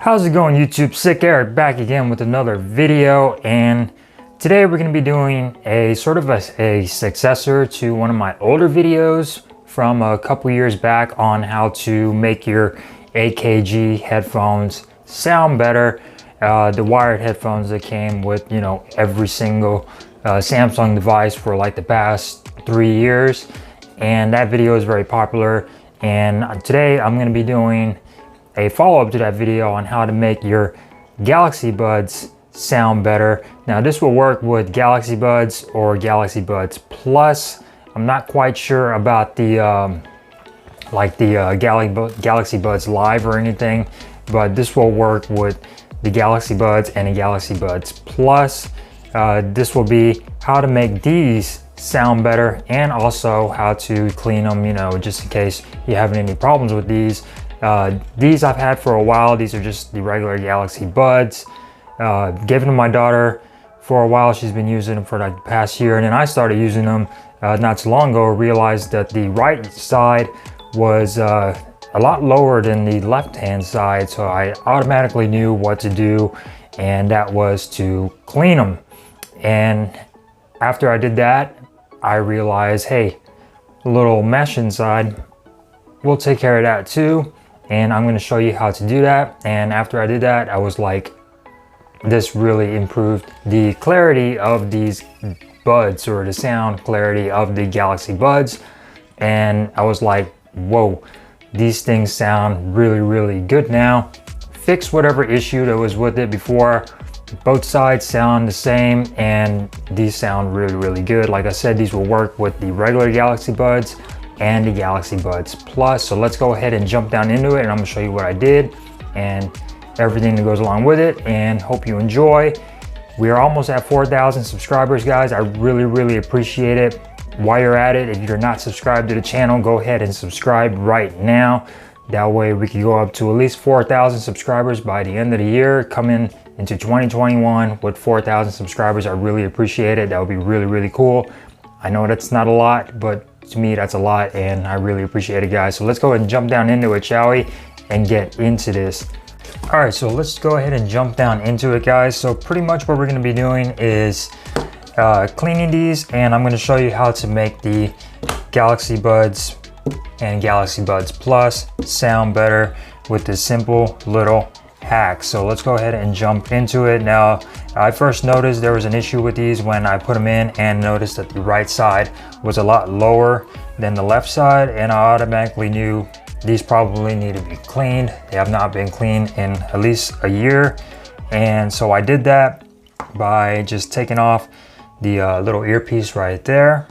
How's it going, YouTube? SicErik back again with another video, and today we're going to be doing a sort of a successor to one of my older videos from a couple years back on how to make your AKG headphones sound better. The wired headphones that came with, every single Samsung device for like the past 3 years, and that video is very popular. And today I'm going to be doing a follow-up to that video on how to make your Galaxy Buds sound better. Now this will work with Galaxy Buds or Galaxy Buds Plus. I'm not quite sure about the Galaxy Buds Live or anything, but this will work with the Galaxy Buds and the Galaxy Buds Plus. This will be how to make these sound better and also how to clean them, just in case you're having any problems with these. These I've had for a while. These are just the regular Galaxy Buds. Gave them to my daughter for a while. She's been using them for like the past year, and then I started using them not too long ago. Realized that the right side was a lot lower than the left hand side, so I automatically knew what to do, and that was to clean them. And after I did that, I realized, hey, a little mesh inside, we'll take care of that too. And I'm going to show you how to do that. And after I did that, I was like, this really improved the clarity of these buds, or the sound clarity of the Galaxy Buds. And I was like, whoa, these things sound really, really good now. Fix whatever issue that was with it before. Both sides sound the same, and these sound really, really good. Like I said, these will work with the regular Galaxy Buds and the Galaxy Buds Plus. So let's go ahead and jump down into it, and I'm gonna show you what I did and everything that goes along with it, and hope you enjoy. We are almost at 4,000 subscribers, guys. I really, really appreciate it. While you're at it, if you're not subscribed to the channel, go ahead and subscribe right now. That way we can go up to at least 4,000 subscribers by the end of the year. Coming into 2021 with 4,000 subscribers, I really appreciate it. That would be really, really cool. I know that's not a lot, but to me that's a lot, and I really appreciate it, guys. So let's go ahead and jump down into it, shall we, and get into this. All right, so let's go ahead and jump down into it, guys. So pretty much what we're going to be doing is cleaning these, and I'm going to show you how to make the Galaxy Buds and Galaxy Buds Plus sound better with this simple little hack. So let's go ahead and jump into it. Now, I first noticed there was an issue with these when I put them in, and noticed that the right side was a lot lower than the left side, and I automatically knew these probably need to be cleaned. They have not been cleaned in at least a year, and so I did that by just taking off the little earpiece right there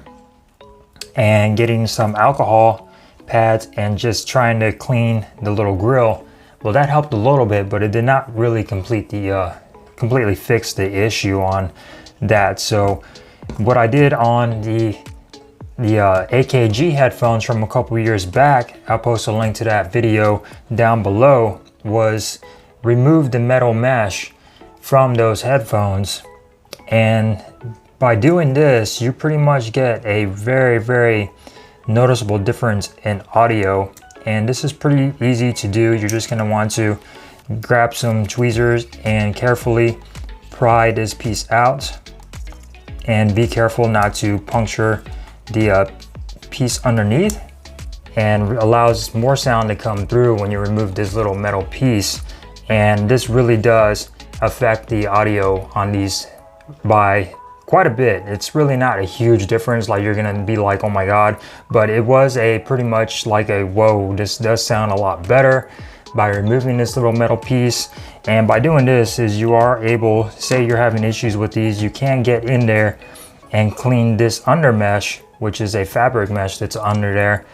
and getting some alcohol pads and just trying to clean the little grill. Well, that helped a little bit, but it did not really completely fix the issue on that. So what I did on the AKG headphones from a couple years back, I'll post a link to that video down below, was remove the metal mesh from those headphones. And by doing this, you pretty much get a very, very noticeable difference in audio. And this is pretty easy to do. You're just going to want to grab some tweezers and carefully pry this piece out, and be careful not to puncture the piece underneath, and allows more sound to come through when you remove this little metal piece. And this really does affect the audio on these by quite a bit. It's really not a huge difference like you're gonna be like, oh my god, but it was a pretty much like a whoa, this does sound a lot better by removing this little metal piece. And by doing this is you are able, say you're having issues with these, you can get in there and clean this under mesh, which is a fabric mesh that's under there,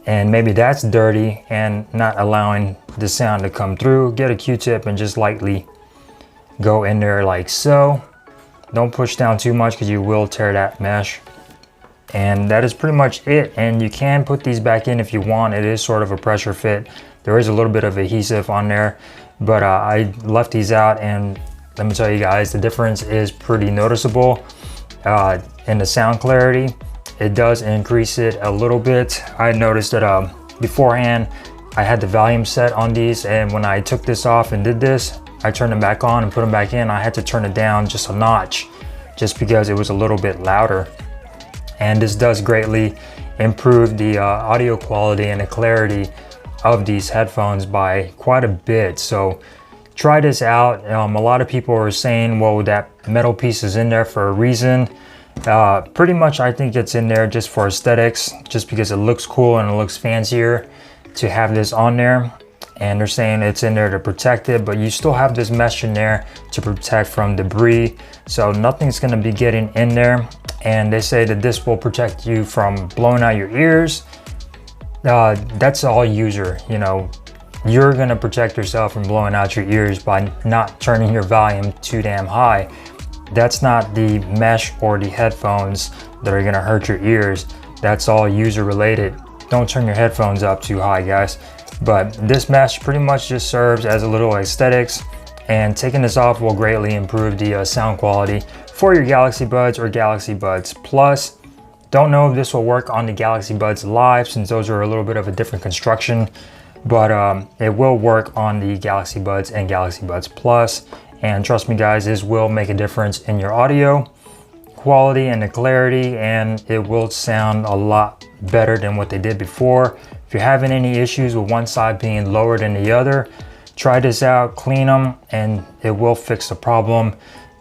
and maybe that's dirty and not allowing the sound to come through. Get a Q-tip and just lightly go in there like so. Don't push down too much because you will tear that mesh. And that is pretty much it. And you can put these back in if you want. It is sort of a pressure fit. There is a little bit of adhesive on there, but I left these out, and let me tell you guys, the difference is pretty noticeable in the sound clarity. It does increase it a little bit. I noticed that beforehand I had the volume set on these, and when I took this off and did this, I turned them back on and put them back in. I had to turn it down just a notch just because it was a little bit louder. And this does greatly improve the audio quality and the clarity of these headphones by quite a bit. So try this out. A lot of people are saying, well, that metal piece is in there for a reason. Pretty much I think it's in there just for aesthetics, just because it looks cool and it looks fancier to have this on there. And they're saying it's in there to protect it, but you still have this mesh in there to protect from debris, so nothing's going to be getting in there. And they say that this will protect you from blowing out your ears. That's all user, you know, you're going to protect yourself from blowing out your ears by not turning your volume too damn high. That's not the mesh or the headphones that are going to hurt your ears. That's all user related. Don't turn your headphones up too high, guys. But this mesh pretty much just serves as a little aesthetics, and taking this off will greatly improve the sound quality for your Galaxy Buds or Galaxy Buds Plus. Don't know if this will work on the Galaxy Buds Live, since those are a little bit of a different construction, but it will work on the Galaxy Buds and Galaxy Buds Plus. And trust me guys, this will make a difference in your audio quality and the clarity, and it will sound a lot better than what they did before. If you're having any issues with one side being lower than the other, try this out, clean them, and it will fix the problem.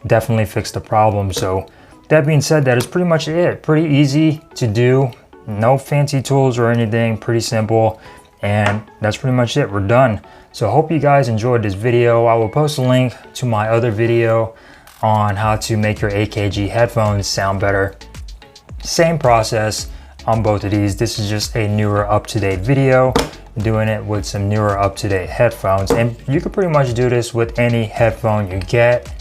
Definitely fix the problem. So that being said, that is pretty much it. Pretty easy to do, no fancy tools or anything, pretty simple. And that's pretty much it, we're done. So I hope you guys enjoyed this video. I will post a link to my other video on how to make your AKG headphones sound better. Same process on both of these. This is just a newer, up-to-date video, doing it with some newer, up-to-date headphones. And you can pretty much do this with any headphone you get.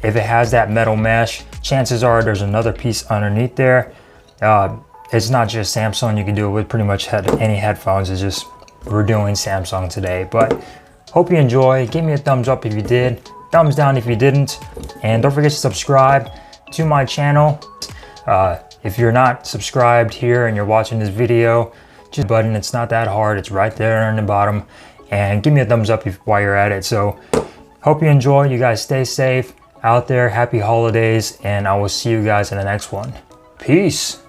If it has that metal mesh, chances are there's another piece underneath there. It's not just Samsung, you can do it with pretty much any headphones. It's just, we're doing Samsung today. But hope you enjoy. Give me a thumbs up if you did, thumbs down if you didn't, and don't forget to subscribe to my channel. If you're not subscribed here and you're watching this video, just button, it's not that hard, it's right there on the bottom, and give me a thumbs up while you're at it. So hope you enjoy. You guys stay safe out there, happy holidays, and I will see you guys in the next one. Peace.